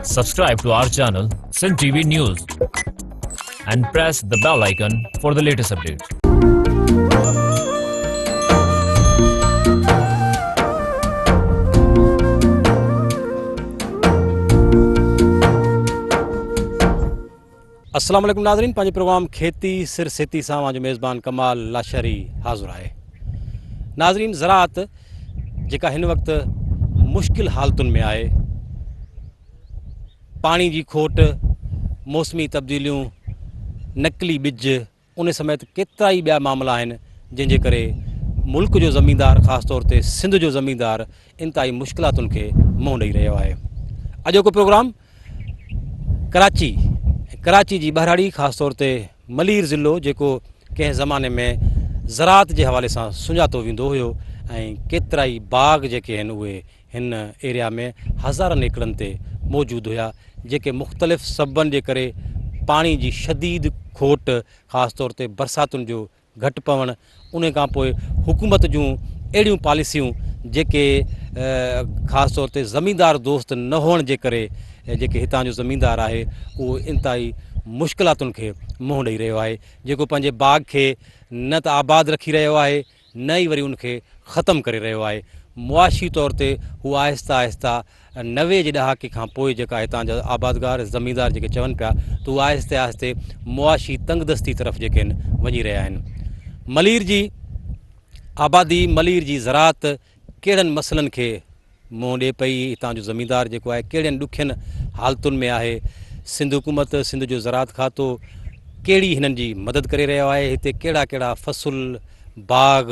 Subscribe to our channel Sun TV News and press the bell icon for the latest updates. अस्सलाम वालेकुम नाज़रीन, पंहिंजे programme खेती सिर सेती सां मुंहिंजो मेज़बान कमाल लाशरी हाज़िर आहे। नाज़रीन, ज़राअत जेका हिन वक़्तु मुश्किल हालतुनि में आहे, पाणी जी खोट, मौसमी तब्दीलियूं, नकली ॿिज, उन समेत केतिरा ई ॿिया मामला आहिनि जंहिंजे करे मुल्क जो ज़मींदार, ख़ासि तौर ते सिंध जो ज़मींदार इंतिहाई मुश्किलातुनि खे मुंहुं ॾेई रहियो आहे। अॼोको प्रोग्राम कराची जी बहराड़ी, ख़ासि तौर ते मलीर ज़िलो जेको कंहिं ज़माने में ज़राअत जे हवाले सां सुञातो वेंदो हुयो ऐं केतिरा ई बाग़ जेके आहिनि उहे हिन एरिया में हज़ारनि एकड़नि ते मौजूदु हुया, जेके मुख़्तलिफ़ सबबनि जे करे पाणी जी शदीद खोट, ख़ासि तौर ते बरसातुनि जो घटि पवणु, उन खां पोइ हुकूमत जूं अहिड़ियूं पॉलिसियूं जेके ख़ासि तौर ते ज़मींदार दोस्त न हुअण जे करे जेके हितां जो ज़मींदार आहे उहो इंतिहाई मुश्किलातुनि खे मुंहुं ॾेई रहियो आहे, जेको पंहिंजे बाग़ खे न त आबाद रखी रहियो आहे, न ई वरी उनखे ख़तमु करे रहियो आहे। मुआशी तौर ते हू आहिस्ता आहिस्ता 90 जे ॾहाके खां पोइ जेका हितां जा आबादगार ज़मींदार जेके चवनि पिया त उहे आहिस्ते आहिस्ते मुआशी तंगदस्ती तरफ़ जेके आहिनि वञी रहिया आहिनि। मलीर जी आबादी, मलीर जी ज़राअत कहिड़नि मसइलनि खे मुंहुं ॾिए पई, हितां जो ज़मींदार जेको आहे कहिड़ियुनि ॾुखियनि हालतुनि में आहे, सिंध हुकूमत, सिंध जो ज़राअत खातो कहिड़ी हिननि जी मदद करे रहियो आहे, हिते कहिड़ा कहिड़ा फ़सुल, बाग़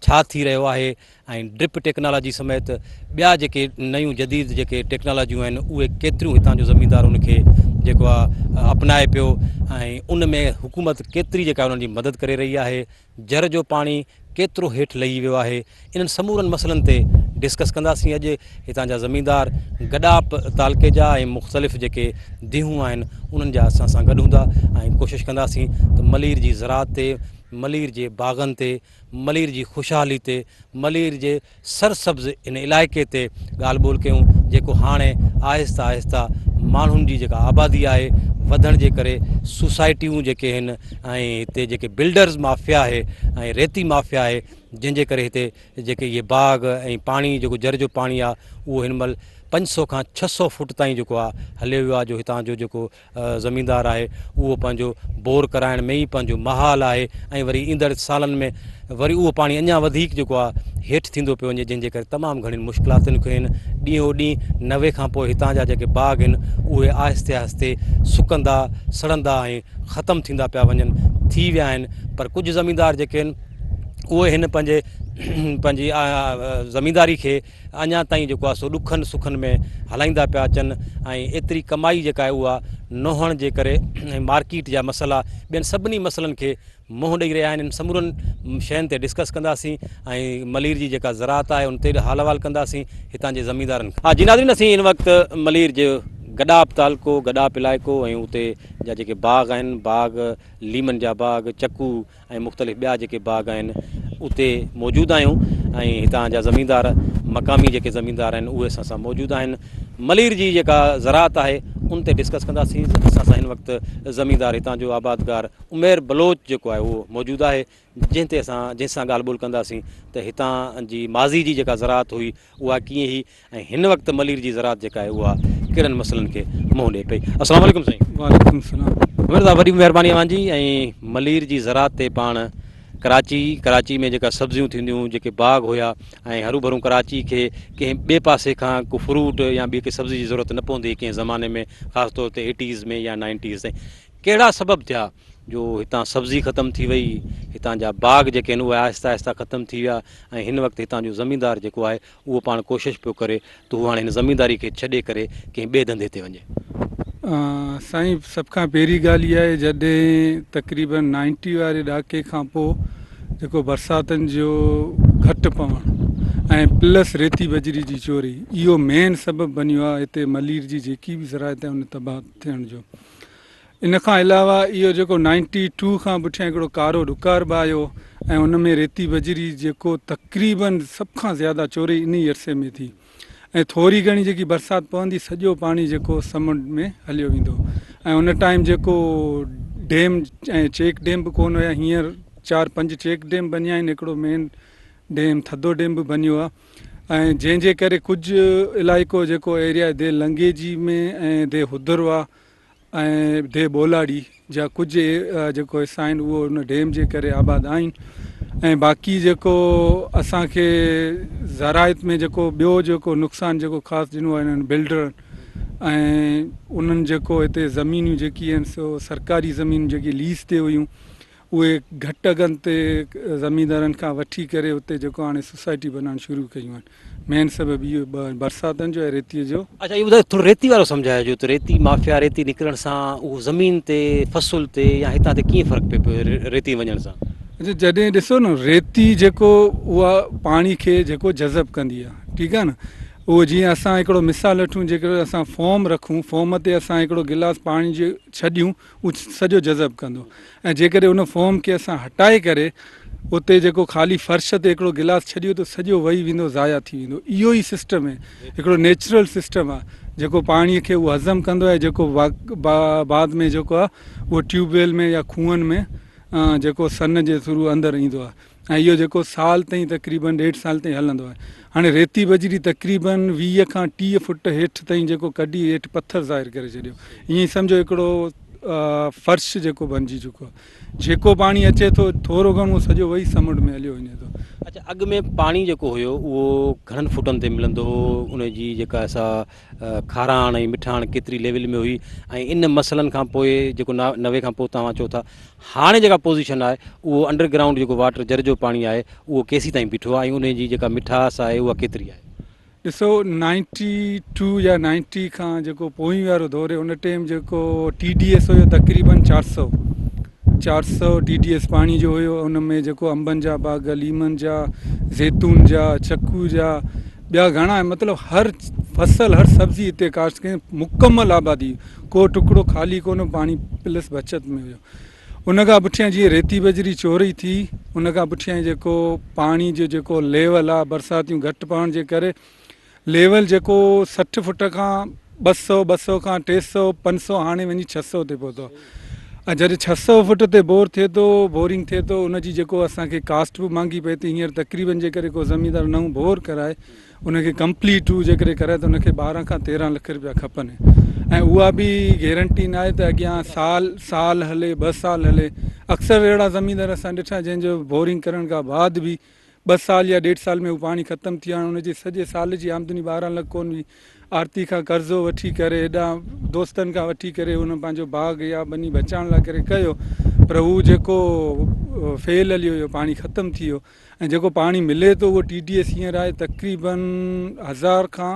छा थी रहियो आहे ऐं ड्रिप टेक्नोलॉजी समेत ॿिया जेके नयूं जदीद जेके टेक्नोलॉजियूं आहिनि उहे केतिरियूं हितां जो ज़मींदार उनखे जेको आहे अपनाए पियो ऐं उन में हुकूमत केतिरी जेका उन्हनि जी मदद करे रही आहे, जर जो पाणी केतिरो हेठि लही वियो आहे, इन्हनि समूरनि मसइलनि ते डिस्कस कंदासीं। अॼु हितां जा ज़मींदार गॾाप तालके जा ऐं मुख़्तलिफ़ जेके दीहूं आहिनि उन्हनि जा असां सां गॾु हूंदा ऐं कोशिशि कंदासीं त मलीर जी ज़राअत ते, मलीर जे बाग़नि ते, मलीर जी ख़ुशहाली ते, मलीर जे सरसब्ज़ इन इलाइक़े ते ॻाल्हि ॿोल कयूं, जेको हाणे आहिस्ता आहिस्ता माण्हुनि जी जेका आबादी आहे वधण जे करे सोसाइटियूं जेके आहिनि ऐं हिते जेके बिल्डर्स माफ़िया आहे ऐं रेती माफ़िया आहे, जंहिंजे करे हिते जेके इहे बाग़ ऐं पाणी जेको जर जो पाणी आहे उहो हिन महिल 500 खां 600 फुट ताईं जेको आहे हलियो वियो आहे। जो हितां जो जेको ज़मींदार आहे उहो पंहिंजो बोर कराइण में ई पंहिंजो महाल आहे ऐं वरी ईंदड़ सालनि में वरी उहो पाणी अञा वधीक जेको आहे हेठि थींदो पियो वञे, जंहिंजे करे तमामु घणियुनि मुश्किलातुनि खे आहिनि। ॾींहों ॾींहुं 90 खां पोइ हितां जा जेके बाग़ आहिनि उहे आहिस्ते आहिस्ते सुकंदा, सड़ंदा ऐं ख़तमु थींदा पिया वञनि, थी विया आहिनि। पर कुझु ज़मींदार जेके आहिनि उहे हिन पंहिंजी ज़मींदारी खे अञा ताईं जेको आहे सो ॾुखनि सुखनि में हलाईंदा पिया अचनि ऐं एतिरी कमाई जेका आहे उहा न हुअण जे करे ऐं मार्केट जा मसइला ॿियनि सभिनी मसइलनि खे मुंहुं ॾेई रहिया आहिनि। इन समूरनि शयुनि ते डिस्कस कंदासीं ऐं मलीर जी जेका ज़राअत आहे उन ते हाल अहिवाल कंदासीं हितां जे ज़मींदारनि। हा जी नाज़रीन, असीं हिन वक़्तु मलीर जो गॾाप तालको, गॾाप इलाइक़ो ऐं उते जा जेके बाग़ आहिनि, बाग़ लीमन जा बाग़, चकू ऐं मुख़्तलिफ़ ॿिया जेके बाग़ आहिनि उते मौजूदु आहियूं ऐं हितां जा ज़मींदार, मक़ामी जेके ज़मींदार आहिनि उहे असां सां मौजूदु आहिनि। मलीर जी जेका ज़राअत आहे उन ते डिस्कस कंदासीं। असां सां हिन वक़्तु ज़मींदार हितां जो आबादगार उमेर बलोच जेको आहे उहो मौजूदु आहे, जंहिंसां ॻाल्हि ॿोल कंदासीं त हितां जी माज़ी जी जेका ज़राअत हुई उहा कीअं हुई ऐं हिन वक़्तु मलीर जी ज़राअत जेका आहे उहा कहिड़नि मसइलनि खे मुंहुं ॾिए पई। अस्सलाम वालेकुम साईं। वालेकुम सलाम। उमिरि साहब, वॾी महिरबानी तव्हांजी। ऐं मलीर जी ज़राअत ते पाण कराची में जेका सब्जियूं थींदियूं, जेके बाग़ हुया ऐं हरू भरू कराची खे कंहिं ॿिए पासे खां को फ्रूट या ॿी कंहिं सब्ज़ी जी ज़रूरत न पवंदी हुई कंहिं ज़माने में, ख़ासि तौर ते 80s में या 90s ताईं। कहिड़ा सबब थिया जो हितां सब्ज़ी ख़तमु थी वई, हितां जा बाग़ जेके आहिनि उहे आहिस्ता आहिस्ता ख़तमु थी विया ऐं हिन वक़्तु हितां जो ज़मींदार जेको आहे उहो पाण कोशिशि पियो करे त उहो हाणे हिन ज़मींदारी खे छॾे करे कंहिं ॿिए धंधे ते वञे? साईं, सभ खां पहिरीं ॻाल्हि इहा आहे, जॾहिं तक़रीबन 90 वारे ॾहाके खां पोइ जेको बरसातुनि जो घटि पवणु ऐं प्लस रेती बजरी जी चोरी, इहो मेन सबबु बनियो आहे हिते मलीर जी जेकी बि ज़राअत आहे उन तबाह थियण जो। इन खां अलावा इहो जेको 92 खां पुठियां हिकिड़ो कारो ॾुकार बि आयो ऐं उन में रेती बजरी जेको तक़रीबन सभ खां ज़्यादा चोरी इन ई अरसे में थी ऐं थोरी घणी जेकी बरसाति पवंदी सॼो पाणी जेको समुंड में हलियो वेंदो ऐं उन टाइम जेको डेम ऐं चेक डेम बि कोन हुया, हींअर 4-5 चेक डेम बनिया आहिनि, हिकिड़ो मेन डेम थधो डेम बि बनियो आहे ऐं जंहिंजे करे कुझु इलाइक़ो जेको एरिया दे लंगेजी में ऐं दे हुदरवा ऐं दे बोलाड़ी जा कुझु जेको हिसा आहिनि उहो उन डेम जे करे आबाद आहिनि ऐं बाक़ी जेको असांखे ज़राइत में जेको ॿियो जेको नुक़सानु जेको ख़ासि ॾिनो आहे इन्हनि बिल्डर ऐं उन्हनि जेको हिते ज़मीनियूं जेकी आहिनि सो सरकारी ज़मीन जेकी लीज़ ते हुयूं उहे घटि अघनि ते ज़मींदारनि खां वठी करे उते जेको हाणे सोसाइटी बनाइणु शुरू कयूं आहिनि। मेन सबबु इहो बरसातनि जो ऐं रेतीअ जो। अच्छा, इहो ॿुधायो थोरो रेती वारो सम्झाइजो त रेती माफ़िया रेती निकिरण सां उहो ज़मीन ते फ़सुल ते या हितां ते कीअं फ़र्क़ु पए पियो रेती वञण सां? जॾहिं ॾिसो न रेती जेको उहा पाणी खे जेको जज़ब कंदी आहे, ठीकु आहे न, उहो जीअं असां हिकिड़ो मिसाल वठूं, जेकर असां फॉर्म रखूं, फॉर्म ते असां हिकिड़ो गिलास पाणी जो छॾियूं उहो सॼो जज़ब कंदो ऐं जेकॾहिं उन फॉर्म खे असां हटाए करे उते जेको ख़ाली फर्श ते हिकिड़ो गिलास छॾियो त सॼो वही वेंदो, ज़ाया थी वेंदो। इहो ई सिस्टम आहे, हिकिड़ो नेचुरल सिस्टम आहे जेको पाणीअ खे उहो हज़म कंदो आहे, जेको बाद में जेको आहे उहो ट्यूबवेल में या खूहनि में जेको सन जे थ्रू अंदरि ईंदो आहे ऐं इहो जेको साल ताईं तक़रीबन 1.5 साल ताईं हलंदो आहे। हाणे रेती बजरी तक़रीबन 20 खां 30 फुट हेठि ताईं जेको कढी हेठि पथर ज़ाहिर करे छॾियो, ईअं सम्झो हिकिड़ो फर्श जेको बणिजी चुको आहे, जेको पाणी अचे थो थोरो घणो सॼो वही समुंड में हलियो वञे थो। अच्छा, अॻु में पाणी जेको हुयो उहो घणनि फुटनि ते मिलंदो हुओ, उनजी जेका असां खाराण ऐं मिठाण केतिरी लेवल में हुई ऐं इन मसइलनि खां पोइ जेको 90 खां पोइ तव्हां चओ था हाणे जेका पोज़ीशन आहे उहो अंडरग्राउंड जेको वाटर जर जो पाणी आहे उहो केसीं ताईं बीठो आहे ऐं उनजी जेका मिठास आहे उहा केतिरी आहे? ॾिसो 92 या 90 खां जेको पोइ वारो दौर आहे उन टाइम जेको TDS हुयो तक़रीबन 400 TDS पाणी जो हुयो। उन में जेको अंबनि जा बाग़, लीमनि जा, ज़ैतून जा, चकू जा, ॿिया घणा मतिलबु हर फसल हर सब्ज़ी हिते काश्त कई, मुकमल आबादी, को टुकड़ो ख़ाली कोन, पाणी प्लस बचत में हुयो। उन खां पुठियां जीअं रेती बजरी चोरी थी, उन खां पुठियां जेको पाणी जो जेको लेवल आहे बरसातियूं घटि पवण जे करे लेवल जेको 60 फुट खां 200 खां 300 500 हाणे वञी 600 ते पहुतो ऐं जॾहिं 600 फुट ते बोर थिए थो, बोरिंग थिए थो, उनजी जेको असांखे कास्ट बि महांगी पए थी। हींअर तक़रीबन जे करे को ज़मीनदार नओं बोर कराए उनखे कंप्लीट टू जे करे कराए त उनखे 12 खां 13 लख रुपया खपनि ऐं उहा बि गारंटी न आहे त अॻियां साल हले 2 साल हले। अक्सर अहिड़ा ज़मीनदार असां ॾिठा जंहिंजो बोरिंग करण खां बाद बि 2 साल या 1.5 साल में उहो पाणी ख़तमु थी वियो आहे, उनजे सॼे साल जी आमदनी 12 लख कोन हुई। आरती खां कर्ज़ो वठी करे हेॾां दोस्तनि खां वठी करे हुन पंहिंजो बाग़ या बनी बचाइण लाइ करे कयो, पर हू जेको फेल हलियो हुयो, पाणी ख़तमु थी वियो ऐं जेको पाणी मिले थो उहो TDS हींअर आहे तक़रीबन 1000 खां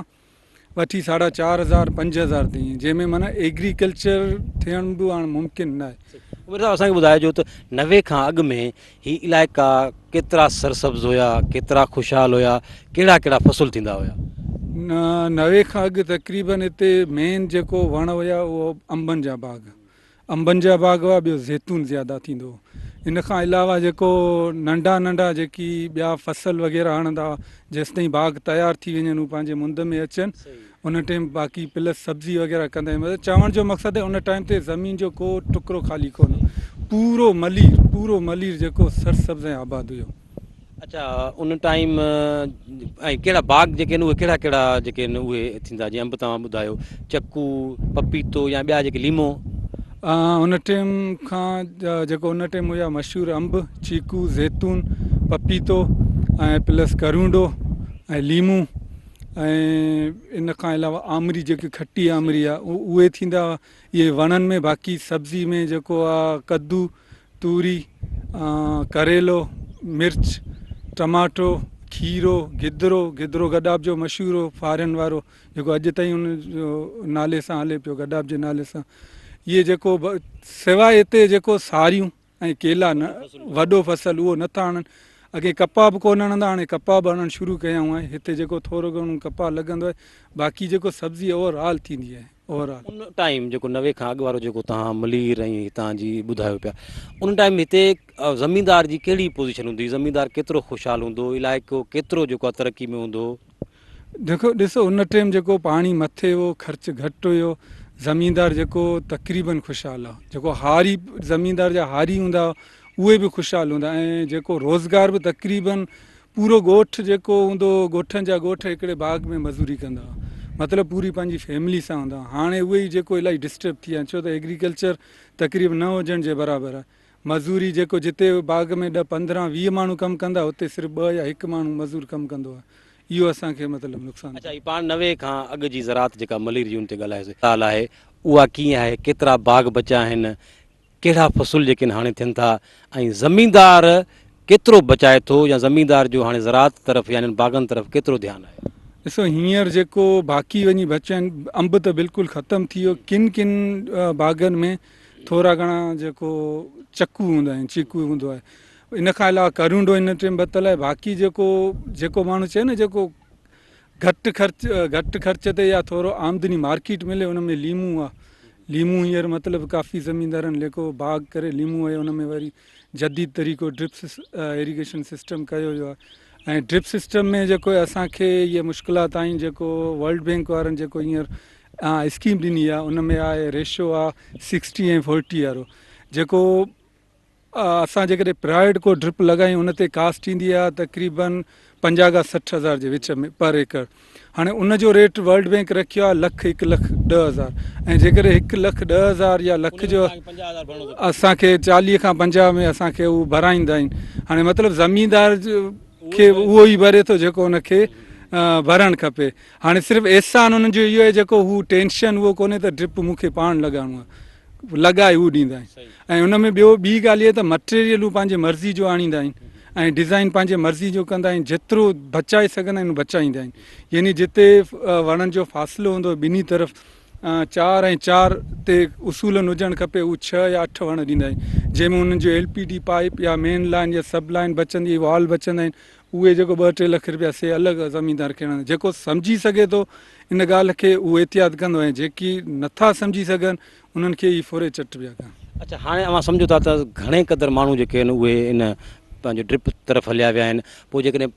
वठी 4.5 5000 ताईं, जंहिंमें माना एग्रीकल्चर थियण बि हाणे मुमकिन न आहे। उमिरि साहब असांखे ॿुधाइजो त 90 खां अॻु में ही इलाइक़ा केतिरा सरसब्ज़ हुया, केतिरा ख़ुशहाल हुया, कहिड़ा कहिड़ा फ़सुल थींदा हुया? 90 खां अॻु तक़रीबन हिते मेन जेको वण हुया उहो अंबनि जा बाग़ हुआ, ॿियो ज़ैतून ज़्यादा थींदो हुओ। इन खां अलावा जेको नंढा जेकी ॿिया फसल वग़ैरह हणंदा जेसि ताईं बाग़ तयारु थी वञनि हू पंहिंजे मुंद में अचनि, उन टाइम बाक़ी प्लस सब्ज़ी वग़ैरह कंदा आहियूं। मतिलबु चवण जो मक़सदु आहे उन टाइम ते ज़मीन जो को टुकड़ो ख़ाली कोन, पूरो मलीर जेको सरसब्ज़ ऐं आबाद हुयो। अच्छा, उन टाइम ऐं कहिड़ा बाग़ जेके आहिनि उहे कहिड़ा जेके आहिनि उहे थींदा, जीअं अंब तव्हां ॿुधायो, चकू, पपीतो या ॿिया जेके लीमो? उन टाइम खां जेको उन टाइम हुया मशहूरु अंब, चीकू, ज़ैतून, पपीतो ऐं प्लस करूंडो ऐं लीमू ऐं इन खां अलावा आमरी जेकी खटी आमरी आहे उहे थींदा इहे वणनि में। बाक़ी सब्ज़ी में जेको आहे कद्दू, तूरी, करेलो, मिर्च, टमाटो, खीरो, गिदरो गॾाब जो मशहूरु हो फारन वारो जेको अॼु ताईं उन जो नाले सां हले पियो, गॾाब जे नाले सां। इहे जेको सवाइ हिते जेको सारियूं ऐं केला न वॾो फसल उहो नथा आणनि। अॻे कपा बि कोन हणंदा, हाणे कपा बि हणणु शुरू कयूं आहे। हिते जेको थोरो घणो कपा लॻंदो आहे, बाक़ी जेको सब्ज़ी ओवरऑल थींदी आहे ओवरऑल। उन टाइम जेको 90 खां अॻु वारो जेको तव्हां मलीर ऐं हितां जी ॿुधायो पिया, उन टाइम हिते ज़मीनदार जी कहिड़ी पोज़ीशन हूंदी? ज़मीनदार केतिरो ख़ुशहाल हूंदो? इलाइक़ो केतिरो जेको आहे तरक़ी में हूंदो? देखो ॾिसो उन टाइम जेको पाणी मथे हो ख़र्च घटि हुयो, ज़मींदार जेको तक़रीबन ख़ुशहाल आहे, जेको हारी ज़मींदार जा हारी हूंदा उहे बि ख़ुशहाल हूंदा, ऐं जेको रोज़गार बि तक़रीबन पूरो ॻोठ जेको हूंदो, ॻोठनि जा ॻोठ हिकिड़े बाग़ में मज़ूरी कंदा हुआ, मतिलबु पूरी पंहिंजी फैमिली सां हूंदा। हाणे उहे ई जेको इलाही डिस्टर्ब थी विया आहिनि, छो त एग्रीकल्चर तक़रीबन न हुजण जे बराबरि आहे। मज़ूरी जेको जिते बाग़ में 10, 15, 20 माण्हू कमु कंदा, हुते सिर्फ़ु 2 या 1 माण्हू मज़ूर कमु कंदो आहे। इहो असांखे मतिलबु नुक़सानु। अच्छा, ही पाण 90 खां अॻु जी ज़रात जेका मलीर जी उन ते ॻाल्हाइसीं हाल आहे, उहा कीअं आहे, केतिरा बाग़ बचा आहिनि, कहिड़ा फ़सुल जेके हाणे थियनि था, ऐं ज़मींदार केतिरो बचाए थो, या ज़मींदार जो हाणे ज़रात तरफ़ यानी बाग़नि तरफ़ केतिरो ध्यानु आहे? ॾिसो हींअर जेको बाक़ी वञी बचिया आहिनि, अंब त बिल्कुलु ख़तमु थी वियो, किन किन बाग़नि में थोरा घणा जेको चकू हूंदा आहिनि, चीकू हूंदो आहे, इन खां अलावा करूंडो इन टाइम बतल आहे। बाक़ी जेको माण्हू चए न जेको घटि ख़र्च ते या थोरो आमदनी मार्केट मिले, उन में लीमू आहे। लीमू हींअर मतिलबु काफ़ी ज़मींदारनि जेको बाग़ करे लीमू आहे, उन में वरी जदीद तरीक़ो ड्रिप इरीगेशन सिस्टम कयो वियो आहे। ऐं ड्रिप सिस्टम में जेको असांखे इहे मुश्किलात आहिनि, जेको वर्ल्ड बैंक वारनि जेको हींअर स्कीम ॾिनी आहे, उन में आहे रेशो आहे 60 ऐं 40 वारो, जेको असां जेकॾहिं प्राइवेट को ड्रिप लॻायूं उन ते कास्ट ईंदी आहे तक़रीबन 50 खां 60 हज़ार जे विच में पर एकड़। हाणे उन जो रेट वर्ल्ड बैंक रखियो आहे 1,10,000, ऐं जेकॾहिं 1,10,000 या लख जो असांखे 40 खां 50 में असांखे उहो भराईंदा आहिनि। हाणे मतिलबु ज़मींदार खे उहो ई भरे थो जेको उनखे भरणु खपे। हाणे सिर्फ़ु एहसान उन्हनि जो इहो आहे, जेको हू टेंशन उहो कोन्हे त ड्रिप मूंखे पाण लॻाइणो आहे, लॻाए हू ॾींदा आहिनि। ऐं उन में ॿी ॻाल्हि इहा त मटेरियलूं पंहिंजे मर्ज़ी जो आणींदा आहिनि, ऐं डिज़ाइन पंहिंजे मर्ज़ी जो कंदा आहिनि, जेतिरो बचाए सघंदा आहिनि बचाईंदा आहिनि। यानी जिते वणनि जो फ़ासिलो हूंदो ॿिन्ही तरफ़ 4 ऐं 4 ते उसूलनि हुजणु खपे, उहे 6 या 8 वण ॾींदा आहिनि, जंहिंमें उन्हनि जो LPD पाइप या मेन लाइन या सब लाइन बचंदी, वॉल बचंदा आहिनि। उहे जेको 2-3 लख रुपया से अलॻि ज़मींदार खे हणंदा, जेको सम्झी सघे थो इन ॻाल्हि खे उहो एहतियात कंदो, ऐं जेकी नथा सम्झी सघनि उन्हनि खे ई फोरे चट पिया कनि। अच्छा, हाणे असां सम्झो था त घणे क़दुरु माण्हू जेके आहिनि उहे इन पंहिंजो ड्रिप तरफ़ हलिया विया आहिनि, पोइ जेकॾहिं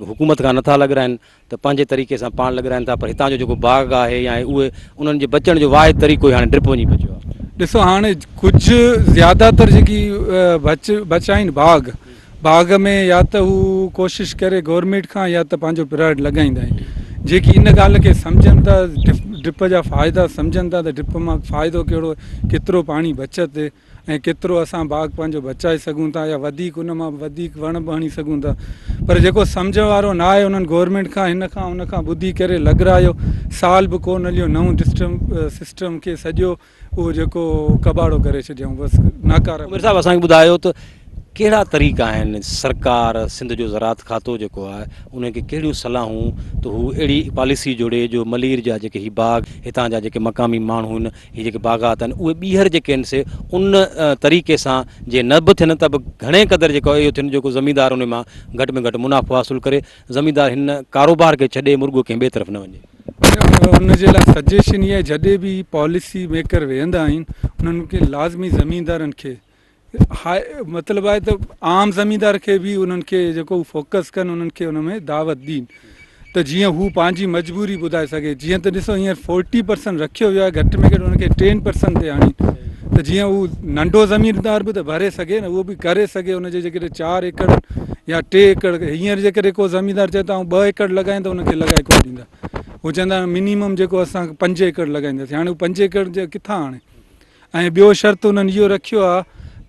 हुकूमत खां नथा लॻाइनि त पंहिंजे तरीक़े सां पाण लॻाइनि था, पर हितां जो जेको बाग़ आहे या उहे उन्हनि जे बचण जो वाहिद तरीक़ो हाणे ड्रिप वञी बचियो आहे। ॾिसो हाणे कुझु ज़्यादातर जेकी बचा आहिनि बाग़ में, या त हू कोशिशि करे गवर्नमेंट खां या त पंहिंजो प्राइवेट लॻाईंदा आहिनि। जेकी इन ॻाल्हि खे सम्झनि था, ड्रिप जा फ़ाइदा सम्झनि था त ड्रिप मां फ़ाइदो कहिड़ो, केतिरो पाणी बचत ऐं केतिरो असां बाग़ पंहिंजो बचाए सघूं था, या वधीक उन मां वधीक वण बि हणी सघूं था। पर जेको सम्झ वारो न आहे, उन्हनि गवर्नमेंट खां हिन खां उन खां ॿुधी करे लॻारायो, साल बि कोन हलियो, नओं सिस्टम खे सॼो उहो जेको कबाड़ो करे छॾियऊं, बसि नाकारा। उमिर साहिबु असांखे ॿुधायो त कहिड़ा तरीक़ा आहिनि, सरकार सिंध जो ज़रात खातो जेको आहे उनखे कहिड़ियूं सलाहूं त हू अहिड़ी पॉलिसी जोड़े जो मलीर जा जेके ही बाग़, हितां जा जेके मक़ामी माण्हू आहिनि, हीअ जेके बाग़ात आहिनि, उहे ॿीहर जेके आहिनि से उन तरीक़े सां जे न बि थियनि त बि घणे क़दुरु जेको इहो थियनि, जेको ज़मींदार उन मां घटि में घटि मुनाफ़ो हासिलु करे, ज़मींदार हिन कारोबार खे छॾे मुर्गो कंहिं ॿिए तरफ़ न वञे। उन जे लाइ सजेशन इहा आहे, जॾहिं बि पॉलिसी मेकर वेहंदा आहिनि उन्हनि खे लाज़मी ज़मींदारनि खे मतिलबु आहे त आम ज़मींदार खे बि उन्हनि खे जेको फोकस कनि, उन्हनि खे उन में दावत ॾियनि त जीअं हू पंहिंजी मजबूरी ॿुधाए सघे। जीअं त ॾिसो हींअर 40% रखियो वियो आहे, घटि में घटि उनखे 10% ते आणी, त जीअं हू नंढो ज़मीनदार बि त भरे सघे न, उहो बि करे सघे। उनजे जेकॾहिं 4 एकड़ या 3 एकड़, हींअर जेकॾहिं को ज़मीनदार चए त 2 एकड़ लॻाईंदा, उनखे लॻाए कोन ॾींदा, हू चवंदा मिनिमम जेको असां 5 एकड़ लॻाईंदासीं। हाणे हू 5 एकड़ जे किथां आणे। ऐं ॿियो शर्त उन्हनि इहो रखियो आहे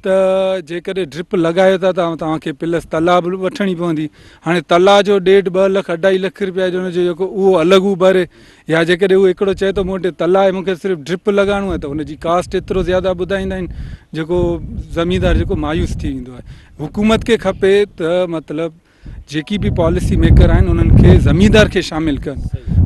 त जेकॾहिं ड्रिप लॻायो था त तव्हांखे प्लस तला बि वठणी पवंदी। हाणे तला जो 1.5, 2 लख, 2.5 लख रुपया जो हुनजो जेको उहो अलॻि हू भरे, या जेकॾहिं उहो हिकिड़ो चए थो मूं वटि तला आहे, मूंखे सिर्फ़ु ड्रिप लॻाइणो आहे, त हुनजी कास्ट एतिरो ज़्यादा ॿुधाईंदा आहिनि, जेको ज़मींदार जेको मायूस थी वेंदो आहे। हुकूमत खे खपे त मतिलबु जेकी बि पॉलिसी मेकर आहिनि उन्हनि खे ज़मींदार खे शामिलु कनि,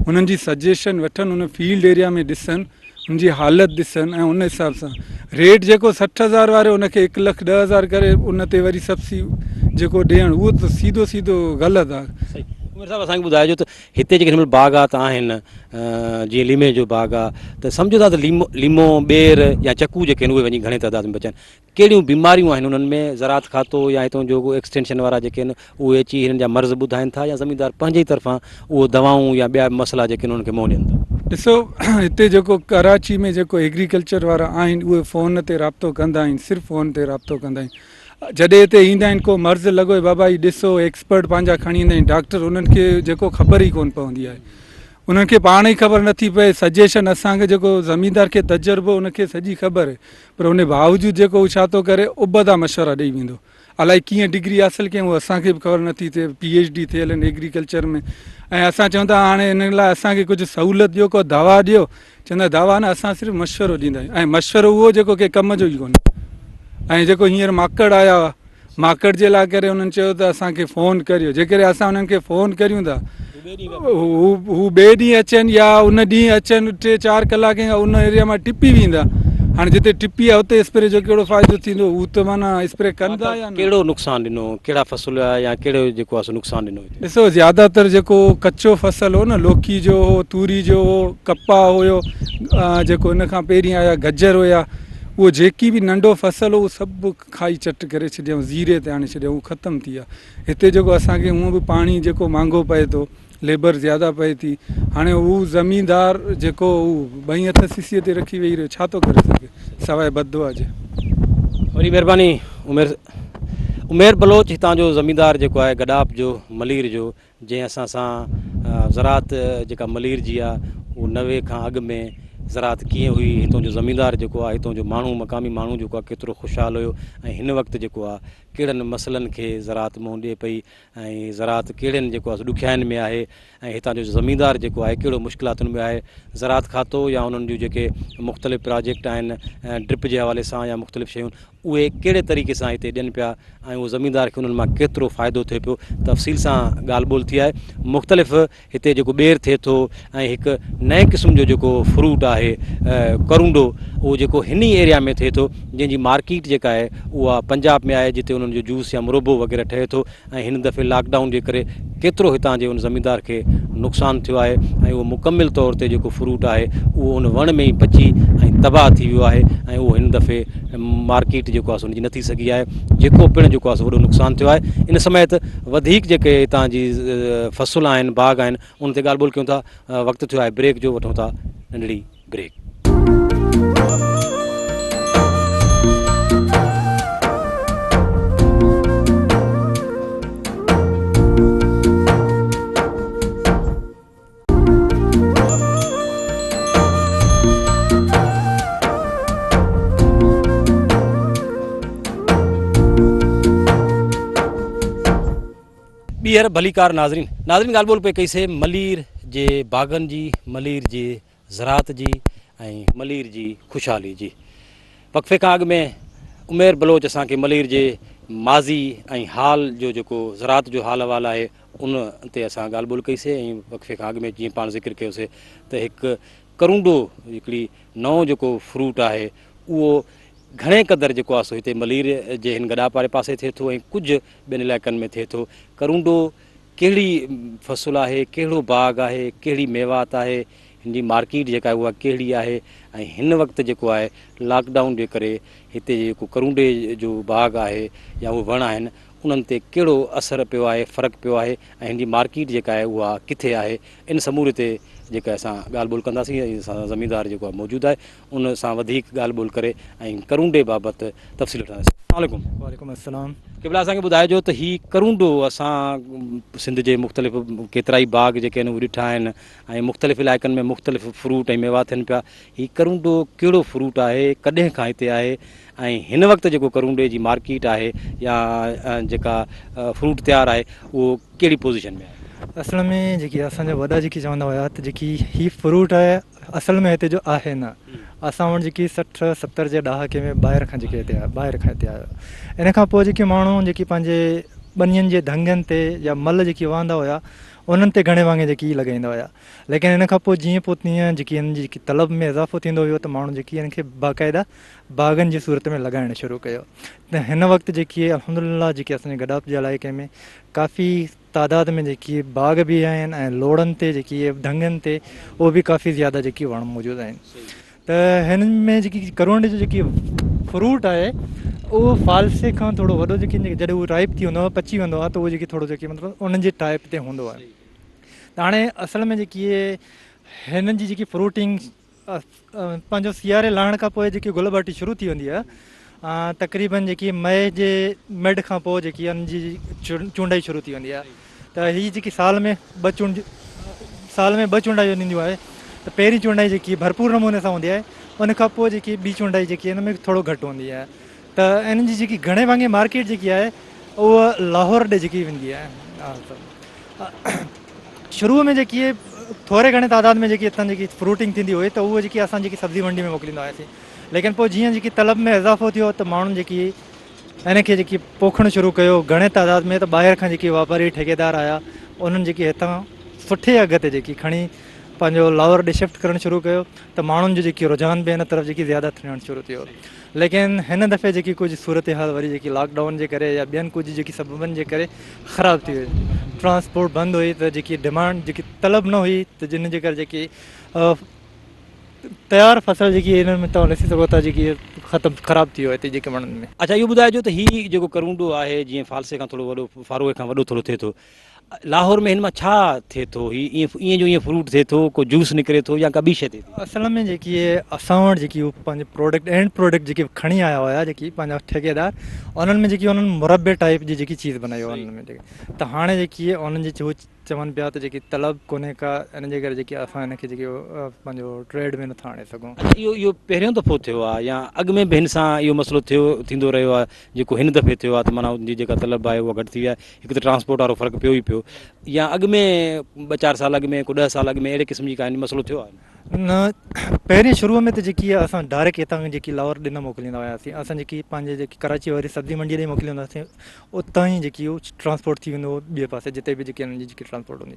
उन्हनि जी सजेशन वठनि, उन फील्ड एरिया में ॾिसनि, उनजी हालत ॾिसनि, ऐं उन हिसाब सां रेट जेको 60,000 वारे उनखे 1,10,000 करे उन ते वरी सब्सिडी जेको ॾियणु, उहो त सीधो ग़लति आहे। उमिर साहब असांखे ॿुधाइजो त हिते जेके हिन महिल बाग़ात आहिनि जीअं लीमे जो बाग़ आहे त सम्झो था त लीमो ॿेर या चकू जेके आहिनि उहे वञी घणे तइदाद में बचनि, कहिड़ियूं बीमारियूं आहिनि उन्हनि में ज़रात खातो या हितां जो एक्सटेंशन वारा जेके आहिनि उहे अची हिननि जा मर्ज़ ॿुधाइनि था या ज़मीनदार पंहिंजे ई तरफ़ां उहो दवाऊं या ॿिया मसइला जेके आहिनि उन्हनि खे मुंहुं ॾियनि था? ॾिसो, हिते जेको कराची में जेको एग्रीकल्चर वारा आहिनि उहे फ़ोन ते राब्तो कंदा आहिनि, सिर्फ़ु फ़ोन ते राब्तो कंदा आहिनि। जॾहिं हिते ईंदा आहिनि को मर्ज़ु लॻो बाबा ही ॾिसो, एक्सपर्ट पंहिंजा खणी ईंदा आहिनि डॉक्टर, उन्हनि खे जेको ख़बर ई कोन पवंदी आहे, उन्हनि खे पाण ई ख़बर नथी पए। सजेशन असांखे जेको ज़मीनदार खे तजुर्बो उनखे सॼी ख़बर आहे, पर उन बावजूदि जेको हू छा थो करे, उबदा मशवरा ॾेई वेंदो। अलाए कीअं डिग्री हासिलु कयूं असांखे बि ख़बर नथी थिए, PhD थियल आहिनि एग्रीकल्चर में, ऐं असां चवंदा हाणे हिन लाइ असांखे कुझु सहूलियत ॾियो, को दवा ॾियो। चवंदा दवा न, असां सिर्फ़ु मशवरो ॾींदा आहियूं, ऐं मशवरो उहो जेको के कम जो ई कोन्हे। ऐं जेको हींअर माकड़ आया हुआ, माकड़ जे लाइ करे उन्हनि चयो त असांखे फ़ोन करियो, जेकॾहिं असां उन्हनि खे फ़ोन करियूं था हू ॿिए ॾींहुं अचनि या उन ॾींहुं अचनि 3-4 कलाक उन एरिया मां टिपी वेंदा। हाणे जिते टिपी आहे हुते स्प्रे जो कहिड़ो फ़ाइदो थींदो, हू त माना स्प्रे कंदा या न? कहिड़ो नुक़सानु ॾिनो, कहिड़ा फ़सुल या कहिड़ो जेको आहे नुक़सानु ॾिनो? ॾिसो, ज़्यादातर जेको कचो फसल हो न, लौकी जो हो, तूरी जो हो, कपा हुयो, जेको इन खां पहिरीं आया गजर हुया, उहो जेकी बि नंढो फसल हो उहो सभु खाई चट करे छॾियऊं, ज़ीरे ते आणे छॾियऊं, उहो ख़तमु थी विया। हिते जेको असांखे हूअं बि पाणी जेको महांगो पए थो, लेबर ज़्यादा पए थी, हाणे हू ज़मीनदार जेको हू 2 हथ सीसीअ ते रखी वेही रहियो, छा थो करे सघे सवाइ बददुआ जे। वरी महिरबानी उमेर बलोच, हितां जो ज़मीनदार जेको आहे गडाप जो मलीर जो, जंहिं असां सां ज़रात जेका मलीर जी आहे उहो 90 खां अॻु में ज़रात कीअं हुई, हितां जो ज़मीनदार जेको आहे, हितां जो माण्हू मक़ामी माण्हू जेको आहे केतिरो ख़ुशहाल हुयो, ऐं हिन वक़्तु जेको आहे कहिड़नि मसइलनि खे ज़रात मुंहुं ॾिए पई, ऐं ज़रात कहिड़नि जेको आहे ॾुखियाईनि में आहे, ऐं हितां जो ज़मीनदार जेको आहे कहिड़ो मुश्किलातुनि में आहे। ज़रात खातो या उन्हनि जूं जेके मुख़्तलिफ़ प्रोजेक्ट आहिनि ड्रिप जे हवाले सां या मुख़्तलिफ़ शयूं, उहे कहिड़े तरीक़े सां हिते ॾियनि पिया, ऐं उहो ज़मीनदार खे उन्हनि मां केतिरो फ़ाइदो थिए पियो, तफ़सील सां ॻाल्हि ॿोल थी आहे। मुख़्तलिफ़ हिते जेको ॿेर थिए थो, ऐं हिकु नए क़िस्म जो जेको फ्रूट आहे करुंडो, उहो जेको हिन ई एरिया में थिए थो, जंहिंजी मार्केट जेका आहे उहा पंजाब में आहे, जिते उन्हनि जो जूस या मुरबो वग़ैरह ठहे थो, ऐं हिन दफ़े लॉकडाउन जे करे केतिरो हितां जे उन ज़मीनदार खे नुक़सानु थियो आहे, ऐं उहो मुकमिल तौर ते जेको फ्रूट आहे उहो उन वण में ई पची ऐं तबाह थी वियो आहे, ऐं उहो हिन दफ़े मार्केट जेको आहे उनजी न थी सघी आहे, जेको पिणु जेको आहे वॾो नुक़सानु थियो आहे। इन समेत वधीक जेके हितां जी फ़सुल आहिनि, बाग़ आहिनि, उन ते ॻाल्हि ॿोल कयूं था। वक़्तु थियो आहे ब्रेक जो, वठूं था नंढड़ी ब्रेक। ॿीहर भलीकार नाज़रीन ॻाल्हि ॿोल पे कई से मलीर जे बाग़नि जी, मलीर जे ज़रात जी, ऐं मलीर जी ख़ुशहाली जी। वक़फ़े खां अॻु में उमेर बलोच असांखे मलीर जे माज़ी ऐं हाल जो जेको ज़रात जो हाल अहवालु आहे उन ते असां ॻाल्हि ॿोल कईसीं। ऐं वक़फ़े खां अॻु में जीअं पाण ज़िक्र कयोसीं त हिकु करुंडो, हिकिड़ी नओं जेको फ्रूट आहे, उहो घणे क़दुरु जेको आहे सो हिते मलीर जे हिन गॾाप वारे पासे थिए थो, ऐं कुझु ॿियनि इलाइक़नि में थिए थो। करुंडो कहिड़ी फ़सुल आहे, कहिड़ो बाग़ आहे, कहिड़ी मेवात आहे, हिन जी मार्केट जेका आहे उहा कहिड़ी आहे, ऐं हिन वक़्तु जेको आहे लॉकडाउन जे करे हिते जेको करुंडे जो बाग़ आहे या उहे वण आहिनि, उन्हनि ते कहिड़ो असरु पियो आहे, फ़र्क़ु पियो आहे, ऐं हिन जी मार्केट जेका आहे उहा किथे आहे, इन समूरे ते जेका असां ॻाल्हि ॿोल कंदासीं। ऐं असां ज़मीनदार जेको आहे मौजूदु आहे, उन सां वधीक ॻाल्हि ॿोल करे ऐं करुंडे बाबति तफ़सील वठंदासीं। अस्सलाम वालेकुम अस्सलाम। केवल असांखे ॿुधाइजो त हीउ करुंडो, असां सिंध जे मुख़्तलिफ़ केतिरा ई बाग़ जेके आहिनि उहे ॾिठा आहिनि, ऐं मुख़्तलिफ़ इलाइक़नि में मुख़्तलिफ़ फ्रूट ऐं मेवा थियनि पिया। हीउ करुंडो कहिड़ो फ्रूट आहे, कॾहिं खां हिते आहे, ऐं हिन वक़्तु जेको करुंडे जी मार्केट आहे या जेका फ्रूट तयारु आहे उहो कहिड़ी पोज़ीशन में आहे? असल में जेकी असांजा वॾा जेकी चवंदा हुया त जेकी हीउ फ्रूट आहे असल में हिते जो आहे न, असां वटि जेकी 60-70 जे ॾहाके में ॿाहिरि खां जेके हिते ॿाहिरि खां हिते आयो। इन खां पोइ जेके माण्हू जेकी पंहिंजे ॿनियनि जे धंगनि ते या मल जेकी वहंदा हुया, उन्हनि ते घणे वांगे जेकी लॻाईंदा हुआ। लेकिन इन खां पोइ जीअं पोइ तीअं जेकी हिन जी जेकी तलब में इज़ाफ़ो थींदो वियो त माण्हू जेकी हिन खे बाक़ाइदा बाग़नि जी सूरत में लॻाइणु शुरू कयो। त हिन वक़्तु जेकी अल्हम्दुलिल्लाह जेकी असांजे गडाप जे इलाइक़े में काफ़ी तादाद में जेकी बाग़ बि आहिनि ऐं लोड़नि ते जेकी ढंगनि ते उहो बि काफ़ी ज़्यादा जेकी वण मौजूदु आहिनि। त हिननि में जेकी करोंडे जो जेकी फ्रूट आहे उहो फालसे खां थोरो वॾो जेकी जॾहिं उहो राइप थी वेंदो आहे पची वेंदो आहे त उहो जेकी थोरो जेकी मतिलबु उन्हनि जे टाइप ते हूंदो आहे। त हाणे असल में जेकी हिननि जी जेकी फ्रूटिंग पंहिंजो सियारे लहण खां पोइ जेकी गुल ॿाटी शुरू थी वेंदी आहे तक़रीबन जेकी मई जे मिड खां पोइ जेकी हिन जी चूंडाई शुरू थी वेंदी आहे। त हीअ जेकी साल में ॿ चूंडाई ॾींदियूं आहे। त पहिरीं चूंडाई जेकी भरपूर नमूने सां हूंदी आहे उन खां पोइ जेकी ॿी चूंडाई जेकी हिन में थोरो घटि हूंदी आहे। त इन्हनि जी जेकी घणे वांगे मार्केट जेकी आहे उहा लाहौर ॾे जेकी वेंदी आहे। शुरूअ में जेकी थोरे घणे तादाद में जेकी हितां जेकी फ्रूटिंग थींदी हुई त उहो जेकी असां जेकी सब्ज़ी मंडी में मोकिलींदा हुआसीं। लेकिन पोइ जीअं जेकी तलब में इज़ाफ़ो थियो त माण्हुनि जेकी हिन खे जेकी पोखणु शुरू कयो घणे तादाद में, त ॿाहिरि खां जेकी वापारी ठेकेदार आया उन्हनि जेकी हितां सुठे अघ ते जेकी खणी पंहिंजो लाहौर ॾे शिफ्ट करणु शुरू कयो त माण्हुनि जो जेकी रुझान बि हिन तरफ़ जेकी ज़्यादा थियणु शुरू थियो। लेकिन हिन दफ़े जेकी कुझु सूरत हाल वरी जेकी लॉकडाउन जे करे या ॿियनि कुझु जेकी सबबनि जे करे ख़राबु थी वई। ट्रांसपोर्ट बंदि हुई त जेकी डिमांड जेकी तलब न हुई त जिन जे करे जेकी तयारु फसल जेकी हिन में तव्हां ॾिसी सघो था जेकी ख़राबु थी वियो हिते जेके वणनि में। अच्छा, इहो ॿुधाइजो त हीउ जेको करूंडो आहे जीअं फालसे खां थोरो वॾो फारूए खां वॾो थोरो थिए थो, लाहौर में हिन मां छा थिए थो? ईअं जो ईअं फ्रूट थिए थो, को जूस निकिरे थो या का ॿी शइ थिए थी? असल में जेकी असां वटि जेकी पंहिंजे प्रोडक्ट एंड प्रोडक्ट जेकी खणी आया हुआ जेकी पंहिंजा ठेकेदार उन्हनि में जेकी उन्हनि मुरबे टाइप जी जेकी चीज़ बनाई हुई उन्हनि में जेकी। त हाणे जेकी उन्हनि जी चवनि पिया त जेकी तलब कोन्हे का इन जे करे जेकी असां हिनखे जेकी पंहिंजो ट्रेड में नथा आणे सघूं। इहो पहिरियों दफ़ो थियो आहे या अॻु में बि हिन सां इहो मसइलो थींदो रहियो आहे जेको हिन दफ़े थियो आहे त माना उनजी जेका तलब आहे उहा घटि थी आहे? हिकु त ट्रांसपोर्ट वारो फ़र्क़ु पियो ई पियो, या अॻु में 2-4 साल अॻु में को 10 साल अॻु में अहिड़े क़िस्म जी का मसइलो थियो आहे? न, पहिरीं शुरूअ में त जेकी आहे असां डायरेक्ट हितां जेकी लाहौर ॾे न मोकिलींदा हुआसीं। असां जेकी पंहिंजे जेकी कराची वारी सब्ज़ी मंडी ॾे मोकिलींदा हुआसीं उतां ई जेकी उहो ट्रांसपोर्ट थी वेंदो ॿिए पासे जिते बि जेकी हुननि जी जेकी ट्रांसपोर्ट हूंदी।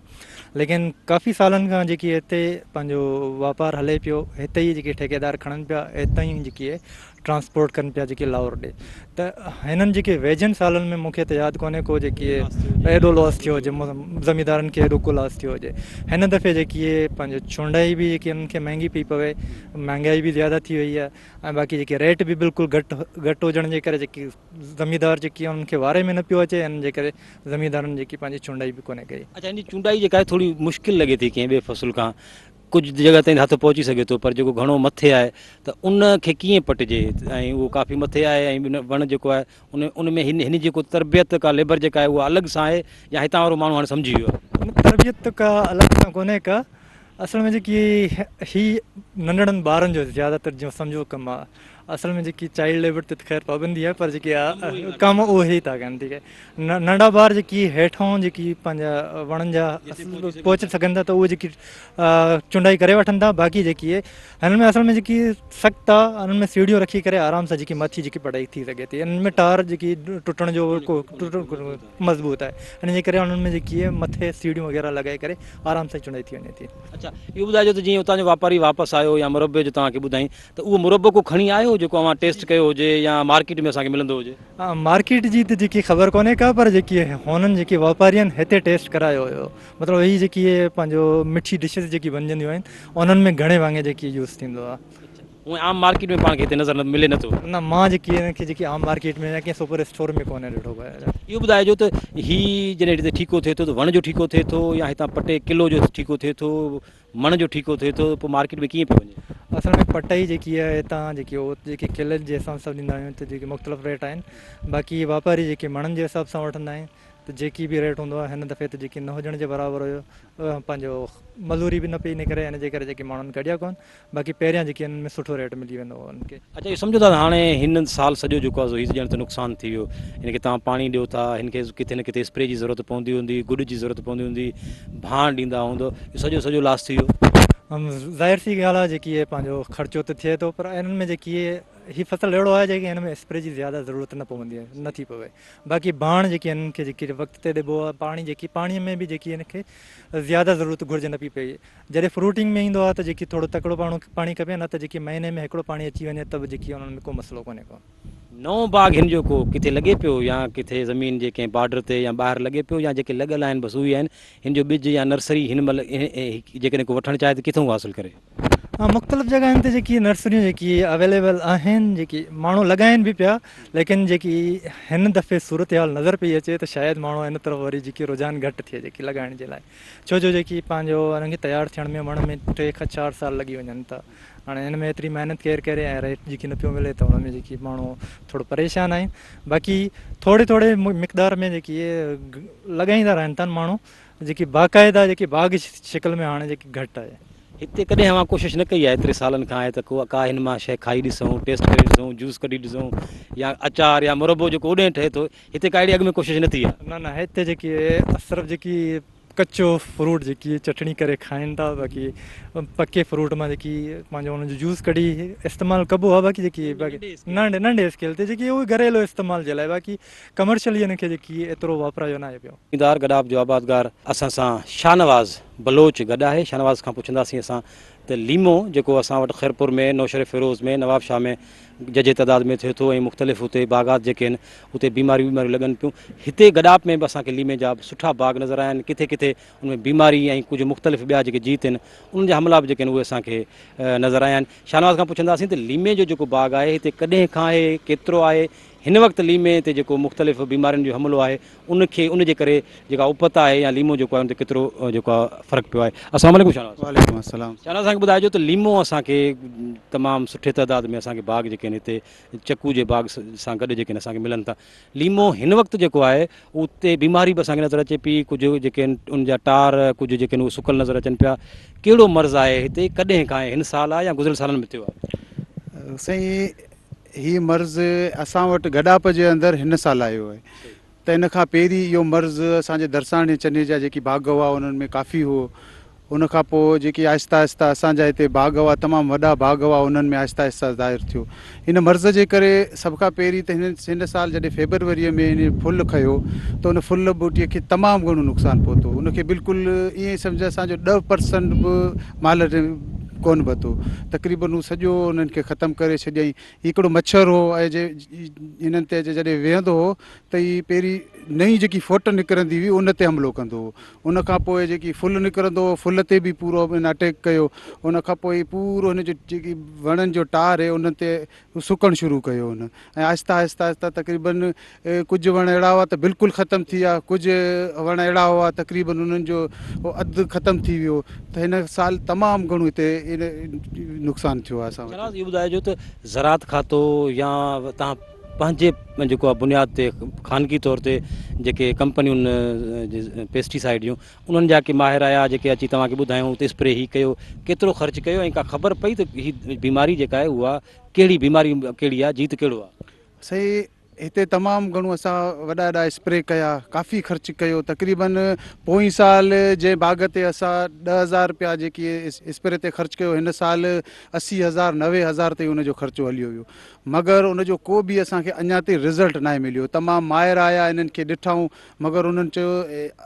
लेकिन काफ़ी सालनि खां जेकी हिते पंहिंजो वापारु हले पियो, हिते ई जेके ठेकेदार खणनि पिया, हितां ई जेकी आहे ट्रांसपोर्ट कनि पिया जेकी लाहौर ॾे। त हिननि जेके वेझनि सालनि में मूंखे त यादि कोन्हे को जेकी एॾो लॉस थियो हुजे, ज़मींदारनि खे एॾो को लॉस थियो हुजे। हिन दफ़े जेकी पंहिंजो चूंडाई बि जेकी उन्हनि खे महांगी पई पवे, महांगाई बि ज़्यादा थी वई आहे ऐं बाक़ी जेके रेट बि बिल्कुलु घटि हुजण जे करे जेकी ज़मींदार जेकी उन्हनि खे वारे में न पियो अचे, हिन जे करे ज़मींदारनि जेकी पंहिंजी चूंडाई बि कोन्हे कई। अच्छा, हिन चूंडाई जेका आहे थोरी मुश्किल लॻे थी कंहिं ॿिए फ़सुल खां। कुझु जॻह ताईं हथु पहुची सघे थो, पर जेको घणो मथे आहे त उनखे कीअं पटिजे? ऐं उहो काफ़ी मथे आहे ऐं वण जेको आहे उन में हिन जेको तरबियत का लेबर जेका आहे उहा अलॻि सां आहे या हितां वारो माण्हू हाणे सम्झी वियो आहे? तरबियत का अलॻि सां कोन्हे का। असल में जेकी ही नंढड़नि ॿारनि जो ज़्यादातर जो सम्झो कमु आहे। असल में जेकी चाइल्ड लेबर ते ख़ैर पाबंदी आहे, पर जेकी आहे कमु उहो ई था कनि। ठीकु आहे, नंढा ॿार जेकी हेठां जेकी पंहिंजा वणनि जा पहुची सघनि था त उहे जेकी चुंडाई करे वठनि था। बाक़ी जेकी आहे हिन में असल में जेकी सख़्तु आहे, हिननि में सीढ़ियूं रखी करे आराम सां जेकी मथी जेकी पढ़ाई थी सघे थी। हिन में टार जेकी टुटण जो मज़बूत आहे, हिन जे करे हुननि में जेकी आहे मथे सीढ़ियूं वग़ैरह लॻाए करे आराम सां चुंडाई थी वञे थी। अच्छा, इहो ॿुधाइजो त जीअं उतां जो वापारी वापसि आयो या मुरबे जो तव्हांखे ॿुधाई त उहो मुरबो को खणी आयो जेको अव्हां टेस्ट कयो हुजे या मार्केट में असांखे मिलंदो हुजे? हा, मार्केट जी त जेकी ख़बर कोन्हे का, पर जेकी हुननि जेकी वापारियुनि हिते टेस्ट करायो हुयो। मतिलबु हीअ जेकी पंहिंजो मिठी डिशिस जेकी बणजंदियूं आहिनि उन्हनि में घणे वांगे जेकी यूज़ थींदो आहे। उहे आम मार्केट में पाण खे हिते नज़र मिले नथो? न, मां जेकी हिनखे जेकी आम मार्केट में या कंहिं सुपर स्टोर में कोन्हे ॾिठो पियो। इहो ॿुधाइजो त हीअ जॾहिं हिते ठीको थिए थो त वण जो ठीको थिए थो या हितां पटे किलो जो ठीको थिए थो, मण जो ठीको थिए थो, पोइ मार्केट में कीअं पियो वञे? असल में पटाई जेकी आहे हितां जेकी जेकी किले जे हिसाब सां ॾींदा आहियूं त जेके मुख़्तलिफ़ रेट आहिनि। बाक़ी वापारी जेके मणनि जे हिसाब सां वठंदा आहिनि त जेकी बि रेट हूंदो आहे। हिन दफ़े त जेकी न हुजण जे बराबरि हुयो, पंहिंजो मज़ूरी बि न पई निकिरे, हिन जे करे जेके माण्हुनि कढिया कोन। बाक़ी पहिरियां जेकी हिन में सुठो रेट मिली वेंदो हो हुननि खे। अच्छा, इहो सम्झो था हाणे हिन साल सॼो जेको आहे हीअ ॼण त नुक़सानु थी वियो, हिनखे तव्हां पाणी ॾियो था, हिनखे किथे न किथे स्प्रे जी ज़रूरत पवंदी हूंदी, गुॾ जी ज़रूरत पवंदी हूंदी, भाण ॾींदा हूंदो, सॼो लॉस थी वियो? ज़ाहिर सी ॻाल्हि आहे जेकी पंहिंजो ख़र्चो त थिए थो, पर इन्हनि में जेकी ही फसल अहिड़ो आहे जेके हिन में स्प्रे जी ज़्यादा ज़रूरत न पवंदी आहे, नथी पवे। बाक़ी बाण जेकी हिननि खे जेकी वक़्त ते ॾिबो आहे, पाणीअ में बि जेकी हिन खे ज़्यादा ज़रूरत घुरिजे न पई पए। जॾहिं फ्रूटिंग में ईंदो आहे त जेकी थोरो तकिड़ो पाणी खपे, न त जेकी महीने में हिकिड़ो पाणी अची वञे त बि जेकी उन्हनि में को मसइलो कोन्हे को। नओं बाग हिन जो को किथे लॻे पियो या किथे ज़मीन जे कंहिं बॉर्डर ते या ॿाहिरि लॻे पियो, या जेके लॻल आहिनि बसि उहे आहिनि, हिन जो ॿिज या नर्सरी हिन महिल जेकॾहिं को वठणु चाहे त किथां हासिलु करे? हाँ, मुख़्तलिफ़ जॻहियुनि ते जेकी नर्सरियूं जेकी अवेलेबल आहिनि, जेकी माण्हू लॻाइनि बि पिया, लेकिन जेकी हिन दफ़े सूरत हाल नज़र पई अचे त शायदि माण्हू हिन तरफ़ वरी जेकी रुझान घटि थिए जेकी लॻाइण जे लाइ। छो जो जेकी पंहिंजो हुनखे तयारु थियण में वण में 3 खां 4 साल लॻी वञनि था। हाणे हिन में एतिरी महिनत केरु करे ऐं रेट जेकी न पियो मिले त हुन में जेकी माण्हू थोरो परेशान आहिनि। बाक़ी थोरे मिक़दार में जेकी लॻाईंदा रहनि था माण्हू, जेकी बाक़ाइदा जेकी बाग़ शिकल में हाणे जेकी घटि आहे। हिते कॾहिं अवां कोशिशि न कई आहे एतिरे सालनि खां आहे त का हिन मां शइ खाई ॾिसूं, टेस्ट करे ॾिसूं, जूस कढी ॾिसूं, या अचार या मुरबो जेको ओॾे ठहे थो, हिते का अहिड़ी अॻु में कोशिशि न थी आहे? न हिते जेकी सिर्फ़ु जेकी कचो फ्रूट जेकी चटणी करे खाइनि था, बाक़ी पके फ्रूट मां जेकी पंहिंजो हुनजो जूस कढी इस्तेमालु कबो आहे। बाक़ी जेकी नंढे स्केल ते जेकी उहे घरेलू इस्तेमाल जे लाइ, बाक़ी कमर्शियली हिन खे जेकी एतिरो वापरायो न आहे पियो। ज़मींदार गडाब जो आबादगार असां सां शाहनवाज़ बलोच गॾु आहे। शाहनवाज़ खां पुछंदासीं असां त लीमो जेको असां वटि ख़ैरपुर में, नौशर फिरोज़ में, नवाब शाह में जजे तइदाद में थिए थो, ऐं मुख़्तलिफ़ हुते बाग़ात जेके आहिनि उते बीमारियूं लॻनि पियूं। हिते गडाब में बि असांखे लीमे जा सुठा बाग़ नज़र आया आहिनि। किथे किथे उनमें बीमारी ऐं कुझु मुख़्तलिफ़ ॿिया जेके जीत आहिनि उन्हनि जा हमला बि जेके आहिनि उहे असांखे नज़र आया आहिनि। शाहनवाज़ खां पुछंदासीं त लीमे जो जेको बाग़ आहे हिते कॾहिं खां आहे, केतिरो आहे, हिन वक़्तु लीमे ते जेको मुख़्तलिफ़ बीमारियुनि जो हमिलो आहे उनजे करे जेका उपत आहे या लीमो जेको आहे उन ते केतिरो जेको आहे फ़र्क़ु पियो आहे? अस्सलामु अलैकुम शाहनवाज़। वालेकुम अस्सलाम। शाहनवाज़ असांखे ॿुधाइजो त लीमो असांखे तमामु सुठे तइदाद में असांखे बाग़ जेके आहिनि हिते चकू जे बाग़ सां गॾु जेके आहिनि असांखे मिलनि था। लीमो हिन वक़्तु जेको आहे उते बीमारी बि असांखे नज़र अचे पई, कुझु जेके आहिनि उनजा टार कुझु जेके आहिनि उहे सुकल नज़र अचनि पिया। कहिड़ो मर्ज़ु आहे हिते, कॾहिं खां आहे, हिन साल आहे या गुज़िरियल सालनि में थियो आहे? साईं, हीअ मर्ज़ु असां वटि गडाप जे अंदरि हिन साल आयो आहे। त इन खां पहिरीं इहो मर्ज़ु असांजे दरसाणी चने जा जेकी बाग़ हुआ उन्हनि में काफ़ी हो। उनखां पोइ जेकी आहिस्ता आहिस्ता असांजा हिते बाग़ हुआ, तमामु वॾा बाग़ हुआ, उन्हनि में आहिस्ता आहिस्ता ज़ाहिर थियो। इन मर्ज़ जे करे सभ खां पहिरीं त हिन साल जॾहिं फेबरवरीअ में हिन फुल खयो त उन फुल ॿूटीअ खे तमामु घणो नुक़सानु पहुतो। उनखे बिल्कुलु ईअं सम्झ असांजो 10% बि माल कोन पतो, तक़रीबन हू सॼो उन्हनि खे ख़तमु करे छॾियईं। हिकिड़ो मच्छर हो ऐं हिननि ते जॾहिं वेहंदो हो त हीअ पहिरीं नई जेकी फोट निकिरंदी हुई उन ते हमिलो कंदो हो। उनखां पोइ जेकी फुल निकिरंदो हो फुल ते बि पूरो अटैक कयो। उनखां पोइ पूरो हुनजो जेकी वणनि जो टार आहे उन ते सुकणु शुरू कयो हुन, ऐं आहिस्ता आहिस्ता आहिस्ता तक़रीबन कुझु वण अहिड़ा हुआ त बिल्कुलु ख़तमु थी विया, कुझु वण अहिड़ा हुआ तक़रीबन उन्हनि जो अधु ख़तमु थी वियो। त हिन साल तमामु घणो हिते नुक़सानु थियो आहे। असां वटि इहो ॿुधाइजो त ज़रात खातो या तव्हां पंहिंजे जेको आहे बुनियाद ते ख़ानगी तौर ते जेके कंपनियुनि पेस्टिसाइड जूं उन्हनि जा के माहिर आया जेके अची तव्हांखे ॿुधायूं त स्प्रे ही कयो, केतिरो ख़र्चु कयो, ऐं का ख़बर पई त हीअ बीमारी जेका आहे उहा कहिड़ी बीमारी कहिड़ी आहे, जीत कहिड़ो आहे? सही, हिते तमामु घणो असां वॾा स्प्रे कया, काफ़ी ख़र्चु कयो। तक़रीबन पोइ साल जे बाग़ ते असां 10,000 रुपया जेकी स्प्रे ते ख़र्चु कयो, हिन साल 80,000 90,000 ताईं उनजो ख़र्चो हलियो वियो। मगर उनजो को बि असांखे अञा ताईं रिज़ल्ट न आहे मिलियो। तमामु माहिर आया, इन्हनि खे ॾिठूं, मगर उन्हनि चयो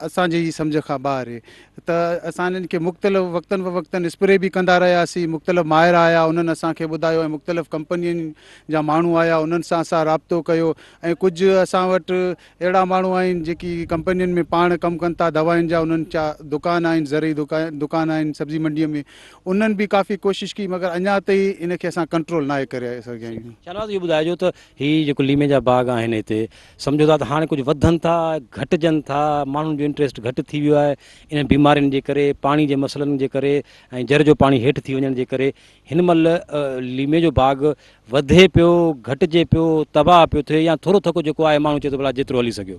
असांजे ई सम्झ खां ॿाहिरि आहे। त असां इन्हनि खे मुख़्तलिफ़ वक़्तनि स्प्रे बि कंदा रहियासीं। मुख़्तलिफ़ माहिर आया, उन्हनि असांखे ॿुधायो, ऐं मुख़्तलिफ़ कंपनियुनि जा माण्हू आया, उन्हनि सां असां राब्तो कयो। ऐं कुझु असां वटि अहिड़ा माण्हू आहिनि जेकी कंपनियुनि में पाण कमु कनि था, दवाउनि जा उन्हनि जा दुकान आहिनि, ज़रूरी दुकान आहिनि सब्जी मंडीअ में, उन्हनि बि काफ़ी कोशिशि कई, मगर अञा ताईं इनखे असां कंट्रोल न आहे करे सघिया आहियूं। शाहनवाज़ इहो ॿुधाइजो त हीअ जेको लीमे जा बाग़ आहिनि हिते सम्झो था त हाणे कुझु वधनि था, घटिजनि था, माण्हुनि जो इंट्रस्ट घटि थी वियो आहे इन बीमारियुनि जे करे, पाणी जे मसइलनि जे करे, ऐं जर जो पाणी हेठि थी वञण जे करे हिन महिल लीमे जो बाग़ वधे पियो, घटिजे पियो, तबाह पियो थिए, या थोरो थोको जेको आहे माण्हू चए थो भला जेतिरो हली सघियो?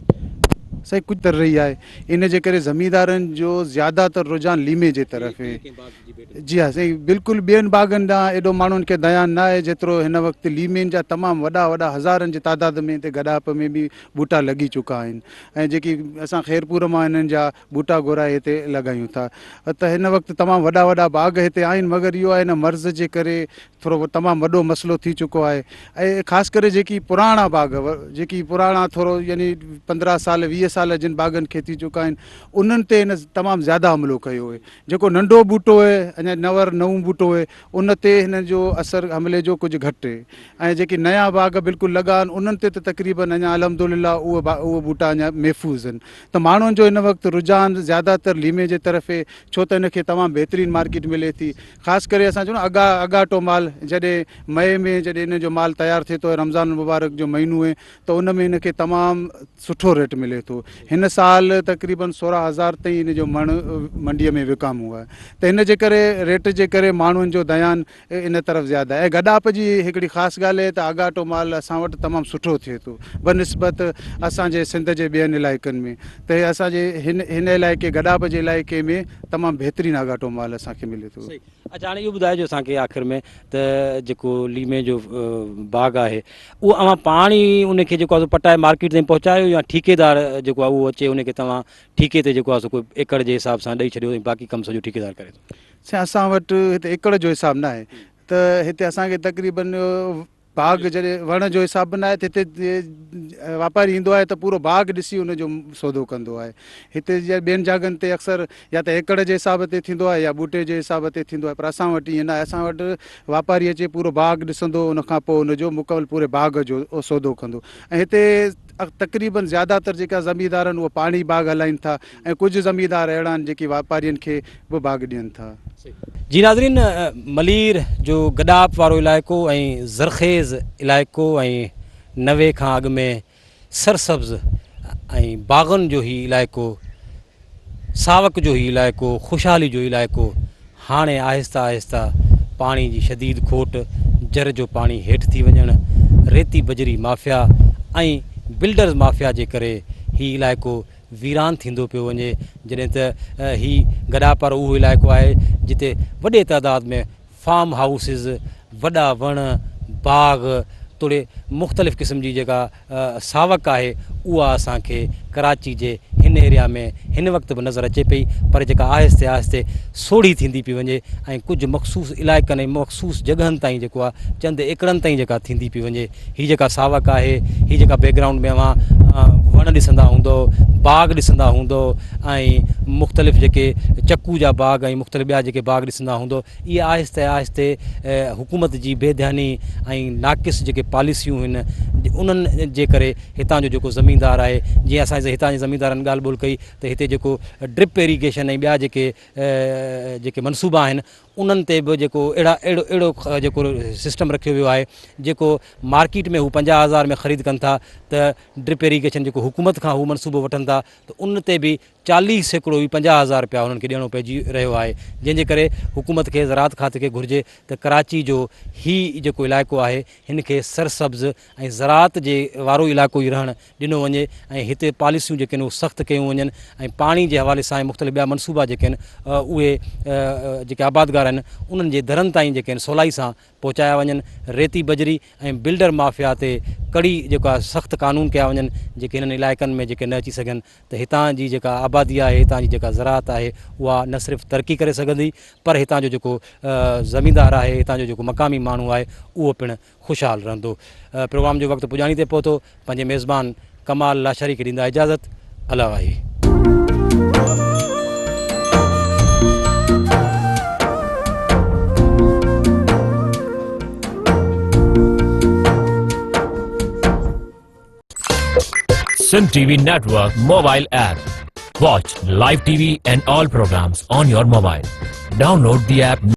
साईं कुझु तर रही आहे, इन जे करे ज़मींदारनि जो ज़्यादातर रुझान लीमे जे तरफ़ आहे। जी हा साईं, बिल्कुलु ॿियनि बाग़नि ॾांहुं एॾो माण्हुनि खे ध्यानु न आहे जेतिरो हिन वक़्तु लीमेन जा तमामु वॾा वॾा हज़ारनि जी तादाद में हिते गॾाप में बि बूटा लॻी चुका आहिनि ऐं जेकी असां ख़ैरपुर मां हिननि जा बूटा घुराए हिते लॻायूं था। त हिन वक़्तु तमामु वॾा वॾा बाग़ हिते आहिनि, मगर इहो आहे हिन मर्ज़ जे करे थोरो तमामु वॾो मसइलो थी चुको आहे। ऐं ख़ासि करे जेकी पुराणा बाग़ जेकी पुराणा थोरो यानी 15 साल 20 साल जिन बाग़नि खे थी चुका आहिनि, उन्हनि ते हिन तमामु ज़्यादा हमिलो कयो आहे। जेको नंढो बूटो आहे अञा नऊं बूटो आहे, उन ते हिन जो असरु हमले जो कुझु घटि आहे। ऐं जेकी नया बाग़ बिल्कुलु लॻा आहिनि उन्हनि ते त तक़रीबन अञा अलहमदुलिल्लाह उहे बूटा अञा महफ़ूज़ आहिनि। त माण्हुनि जो हिन वक़्तु रुझान ज़्यादातर लीमे जे तरफ़ आहे, छो त हिन खे तमामु बहितरीनु मार्केट मिले थी। ख़ासि करे असां चऊं न अगाटो माल, जॾहिं मई में जॾहिं हिन जो माल तयारु थिए थो, रमज़ान मुबारक जो महीनो आहे, त उन में हिन खे तमामु सुठो रेट मिले थो। हिन साल तक़रीबन 16,000 ताईं हिन जो मण मंडीअ में विकामो आहे। त हिन जे करे रेट जे करे माण्हुनि जो ध्यानु इन तरफ़ ज़्यादा आहे। ऐं गॾाप जी हिकिड़ी ख़ासि ॻाल्हि आहे त अगाटो माल असां वटि तमामु सुठो थिए थो बनिस्बत असांजे सिंध जे ॿियनि इलाइक़नि में। त असांजे हिन इलाइक़े गॾाप जे इलाइक़े में तमामु बहितरीनु अगाटो माल असांखे मिले थो। अच्छा, हाणे इहो ॿुधाइजो असांखे आख़िर में त जेको लीमे जो बाग़ आहे उहो अव्हां पाण ई उनखे जेको आहे पटाए मार्केट ताईं पहुचायो, या ठेकेदार जेको आहे उहो अचे उनखे तव्हां ठेके ते जेको आहे सो कोई एकड़ जे हिसाब सां ॾेई छॾियो, बाक़ी कमु सॼो ठेकेदार करे थो? साईं असां वटि हिते एकड़ जो हिसाबु न आहे, त हिते असांखे तक़रीबन बाग़ जॾहिं वण जो हिसाबु न आहे, त हिते वापारी ईंदो आहे त पूरो बाग़ ॾिसी उनजो सौदो कंदो आहे। हिते जे ॿियनि जॻहनि ते अक्सर या त एकड़ जे हिसाब ते थींदो आहे या बूटे जे हिसाब ते थींदो आहे, पर असां वटि ईअं न आहे। असां वटि वापारी अचे, पूरो बाग़ ॾिसंदो, उनखां पोइ उनजो मुकमल पूरे बाग़ जो सौदो कंदो। ऐं हिते तक़रीबन ज़्यादातर जेका ज़मींदार आहिनि उहे पाण ई बाग़ हलाइनि था, ऐं कुझु ज़मींदार अहिड़ा आहिनि जेकी वापारियुनि खे बि बाग़ ॾियनि था। जी नाज़रीन, मलीर जो गॾाप वारो इलाइक़ो ऐं ज़रख़ेज़ इलाइक़ो ऐं 90 खां अॻु में सरसब्ज़ ऐं बाग़नि जो ई इलाइक़ो, सावक जो ई इलाइक़ो, ख़ुशहाली जो इलाइक़ो, हाणे आहिस्ता आहिस्ता पाणी जी शदीद खोट, जर जो पाणी हेठि थी वञणु, रेती बजरी माफ़िया ऐं बिल्डर्स माफ़िया जे करे हीउ इलाइक़ो वीरान थींदो पियो वञे। जॾहिं त हीउ गॾाप वारो उहो इलाइक़ो आहे जिते वॾे तइदाद में फार्म हाउसिस, वॾा वण, बाग़, थोरे मुख़्तलिफ़ क़िस्म जी जेका सावक आहे उहा असांखे कराची जे हिन एरिया में हिन वक़्तु बि नज़र अचे पई, पर जेका आहिस्ते आहिस्ते सोढ़ी थींदी पई वञे ऐं कुझु मख़सूस इलाइक़नि ऐं मख़सूस जॻहनि ताईं जेको आहे चंद एकड़नि ताईं जेका थींदी पई वञे। हीअ जेका सावक आहे, हीअ जेका बैकग्राउंड में वण ॾिसंदा हूंदो, बाग़ ॾिसंदा हूंदो ऐं मुख़्तलिफ़ जेके चक्कू जा बाग़ ऐं मुख़्तलिफ़ ॿिया जेके बाग़ ॾिसंदा हूंदो, इहे आहिस्ते आहिस्ते हुकूमत जी बेध्यानी ऐं नाक़िस जेके पॉलिसियूं आहिनि उन्हनि जे करे हितां जो जेको ज़मीनदार आहे, जीअं असां हितां जे ज़मीनदारनि ॻाल्हि ॿोल कई त हिते जेको ड्रिप इरीगेशन ऐं ॿिया जेके मनसूबा आहिनि उन्हनि ते बि जेको अहिड़ो जेको सिस्टम रखियो वियो आहे, जेको मार्केट में हू 50,000 में ख़रीद कनि था, त ड्रिप इरीगेशन जेको हुकूमत खां हू मनसूबो वठनि था, त उन ते बि 40% ई 50,000 रुपया उन्हनि खे ॾियणो पइजी रहियो आहे। जंहिंजे करे हुकूमत खे ज़राअत खाते खे घुरिजे त कराची जो ही जेको इलाइक़ो आहे हिन खे सरसब्ज़ ऐं ज़राअत जे वारो इलाइक़ो ई रहणु ॾिनो वञे ऐं हिते पॉलिसियूं जेके आहिनि उहे सख़्तु कयूं वञनि ऐं पाणी जे हवाले सां ऐं मुख़्तलिफ़ ॿिया मनसूबा जेके आहिनि उहे जेके आबादगार आहिनि उन्हनि जे दरनि ताईं जेके आहिनि सवलाई सां पहुचाया वञनि। रेती बजरी ऐं बिल्डर माफ़िया ते कड़ी जेका सख़्तु कानून कया वञनि जेके हिननि इलाइक़नि में जेके न अची सघनि, त हितां जी जेका आबादी आहे, हितां जी जेका ज़राअत आहे उहा न सिर्फ़ु तरक़ी करे सघंदी, पर हितां जो जेको ज़मीनदार आहे, हितां जो जेको मक़ामी माण्हू आहे उहो पिणु ख़ुशहाल रहंदो। प्रोग्राम जो वक़्तु पुॼाणी ते पहुतो। पंहिंजे मेज़बान कमाल लाशारी खे ॾींदा इजाज़त। अला वाही। Sun TV Network mobile app. Watch live TV and all programs on your mobile. Download the app now.